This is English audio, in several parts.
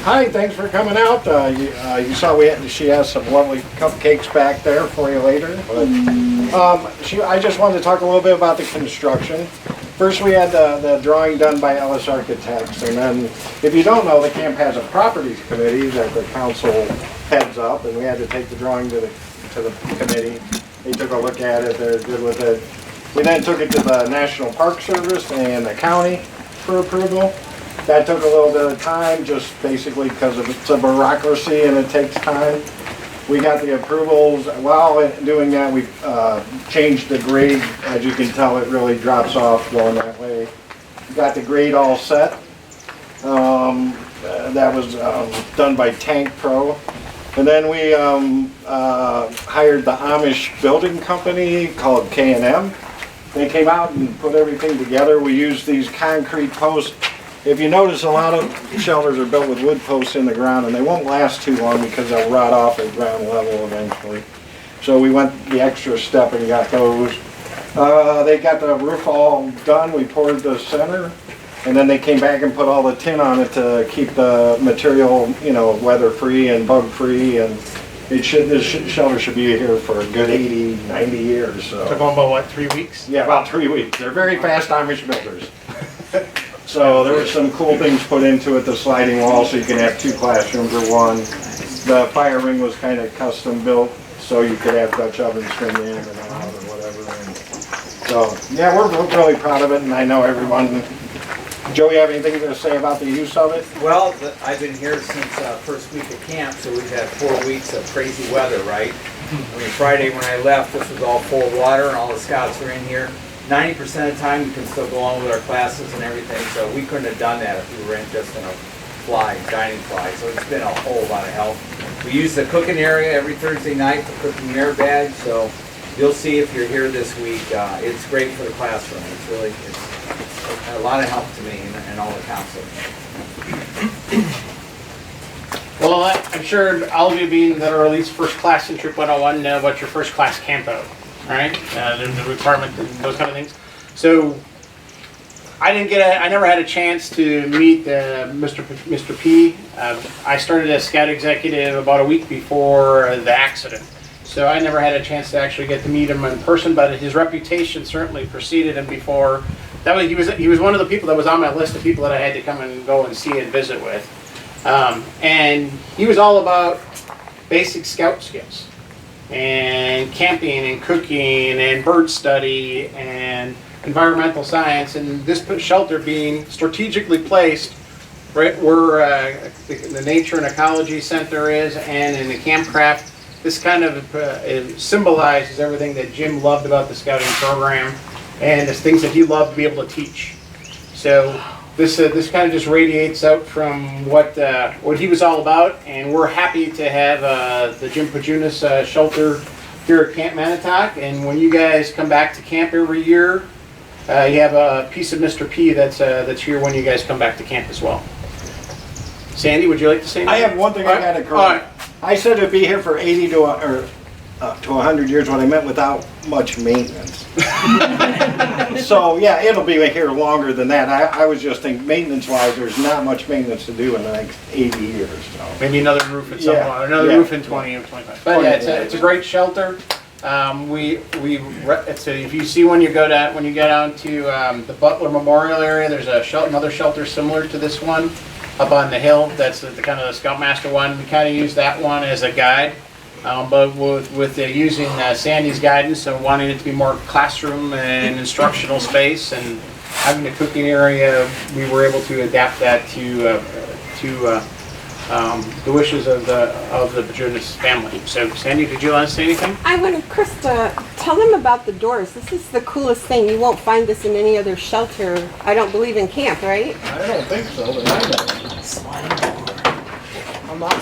Hi, thanks for coming out. You saw she has some lovely cupcakes back there for you later. But, I just wanted to talk a little bit about the construction. First, we had the drawing done by Ellis Architects, and then, if you don't know, the camp has a properties committee that the council heads up, and we had to take the drawing to the committee. They took a look at it. They're good with it. We then took it to the National Park Service and the county for approval. That took a little bit of time, just basically because it's a bureaucracy and it takes time. We got the approvals. While doing that, we changed the grade. As you can tell, it really drops off going that way. Got the grade all set. That was done by Tank Pro. And then we hired the Amish building company called K&M. They came out and put everything together. We used these concrete posts. If you notice, a lot of shelters are built with wood posts in the ground, and they won't last too long because they'll rot off at ground level eventually. So we went the extra step and got those. They got the roof all done. We poured the center, and then they came back and put all the tin on it to keep the material, weather-free and bug-free. And this shelter should be here for a good 80, 90 years. So. Took on about what, 3 weeks? Yeah, about 3 weeks. They're very fast Amish builders. So there were some cool things put into it, the sliding wall, so you can have 2 classrooms or 1. The fire ring was kind of custom built, so you could have Dutch ovens swing in and out or whatever. And so, yeah, we're really proud of it, and I know everyone. Joe, you have anything to say about the use of it? Well, I've been here since first week of camp, so we've had 4 weeks of crazy weather, right? I mean, Friday when I left, this was all full of water, and all the scouts are in here. 90% of the time, we can still go on with our classes and everything, so we couldn't have done that if we were just in a dining fly, so it's been a whole lot of help. We use the cooking area every Thursday night for cooking air bags, so you'll see if you're here this week, it's great for the classroom. It's a lot of help to me and all the counselors. Well, I'm sure all of you being that are at least first class in Troop 101 know about your first class campo, right? The requirement, those kind of things. So I never had a chance to meet Mr. P. I started as scout executive about a week before the accident. So I never had a chance to actually get to meet him in person, but his reputation certainly preceded him before. He was one of the people that was on my list of people that I had to come and go and see and visit with. And he was all about basic scout skills and camping and cooking and bird study and environmental science, and this shelter being strategically placed right where the Nature and Ecology Center is and in the campcraft. This kind of it symbolizes everything that Jim loved about the scouting program and the things that he loved to be able to teach. So this kind of just radiates out from what he was all about, and we're happy to have the Jim Potjunas Shelter here at Camp Manatoc. And when you guys come back to camp every year, you have a piece of Mr. P that's here when you guys come back to camp as well. Sandy, would you like to say anything? I have one thing I got to correct. I said it'd be here for 80 to 100 years when I meant without much maintenance. So yeah, it'll be here longer than that. I was just thinking maintenance-wise, there's not much maintenance to do in the next 80 years. So. Maybe another roof at some point, another roof in 20 or 25. But yeah, it's a great shelter. If you see when you go down to the Butler Memorial area, there's another shelter similar to this one up on the hill. That's the kind of the Scoutmaster one. We kind of use that one as a guide, but with using Sandy's guidance and wanting it to be more classroom and instructional space and having a cooking area, we were able to adapt that to the wishes of the Potjunas family. So, Sandy, did you want to say anything? I wanted Krista, tell them about the doors. This is the coolest thing. You won't find this in any other shelter, I don't believe, in camp, right? I don't think so, but I know. Sliding door. I'm not.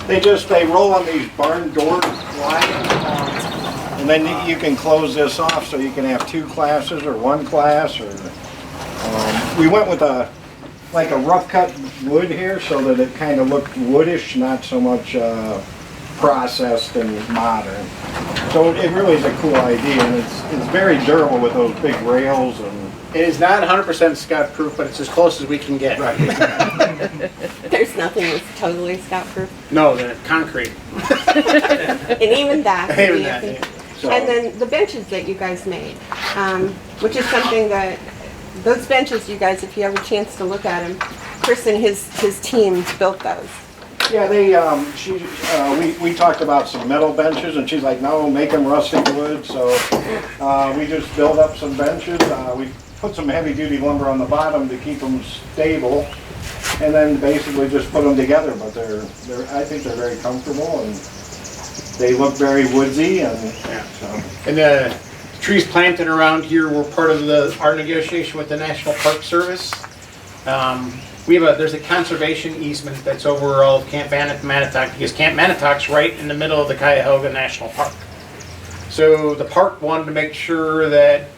They roll on these barn door sliding, and then you can close this off so you can have 2 classes or 1 class. Or we went with like a rough cut wood here so that it kind of looked woodish, not so much processed and modern. So it really is a cool idea, and it's very durable with those big rails, and It is not 100% scout proof, but it's as close as we can get. Right. There's nothing that's totally scout-proof. No, the concrete. And even that. Even that, yeah. So- And then the benches that you guys made, which is something that, those benches, you guys, if you have a chance to look at them, Chris and his team built those. Yeah, we talked about some metal benches, and she's like, no, make them rustic wood, so, we just built up some benches, we put some heavy-duty lumber on the bottom to keep them stable, and then basically just put them together, but I think they're very comfortable, and they look very woodsy, and Yeah. so. And the trees planted around here were part of our negotiation with the National Park Service. There's a conservation easement that's over all of Camp Manatoc, because Camp Manatoc's right in the middle of the Cuyahoga National Park. So the park wanted to make sure that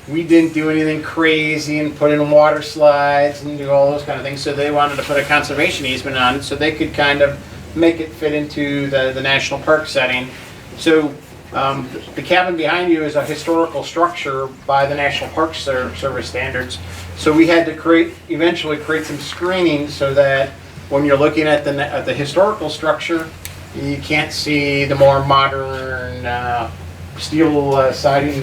we didn't do anything crazy and put in water slides and do all those kind of things. So they wanted to put a conservation easement on it so they could kind of make it fit into the national park setting. So the cabin behind you is a historical structure by the National Park Service standards. So we had to eventually create some screening so that when you're looking at the historical structure, you can't see the more modern steel siding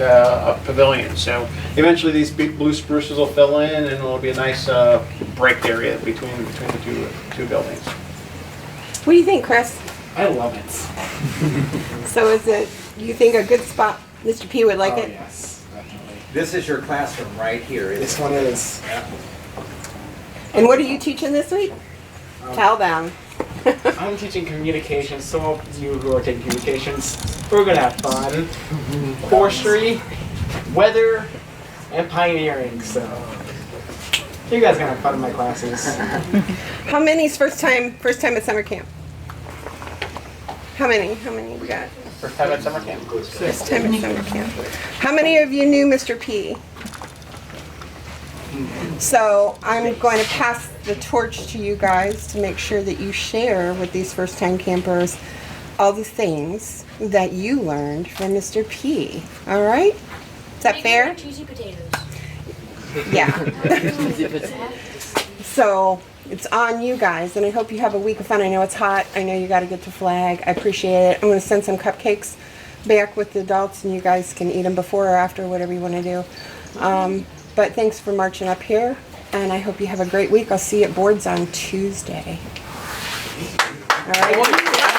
pavilion. So eventually these big blue spruces will fill in, and it'll be a nice break area between the two buildings. What do you think, Chris? I love it. So is it, you think a good spot, Mr. P would like Oh, it? yes, definitely. This is your classroom right here. This one is. And what are you teaching this week? Tell them. I'm teaching communications, so you who are taking communications, we're gonna have fun. Forestry, weather, and pioneering, so. You guys are gonna have fun in my classes. How many's first time at summer camp? How many we got? First time at summer camp. First time at summer camp. How many of you knew Mr. P? So I'm going to pass the torch to you guys to make sure that you share with these first time campers all the things that you learned from Mr. P. All right? Is that fair? Cheesy potatoes. Yeah. So it's on you guys, and I hope you have a week of fun. I know it's hot. I know you got to get to Flag. I appreciate it. I'm going to send some cupcakes back with the adults, and you guys can eat them before or after, whatever you want to do. But thanks for marching up here, and I hope you have a great week. I'll see you at boards on Tuesday. All right.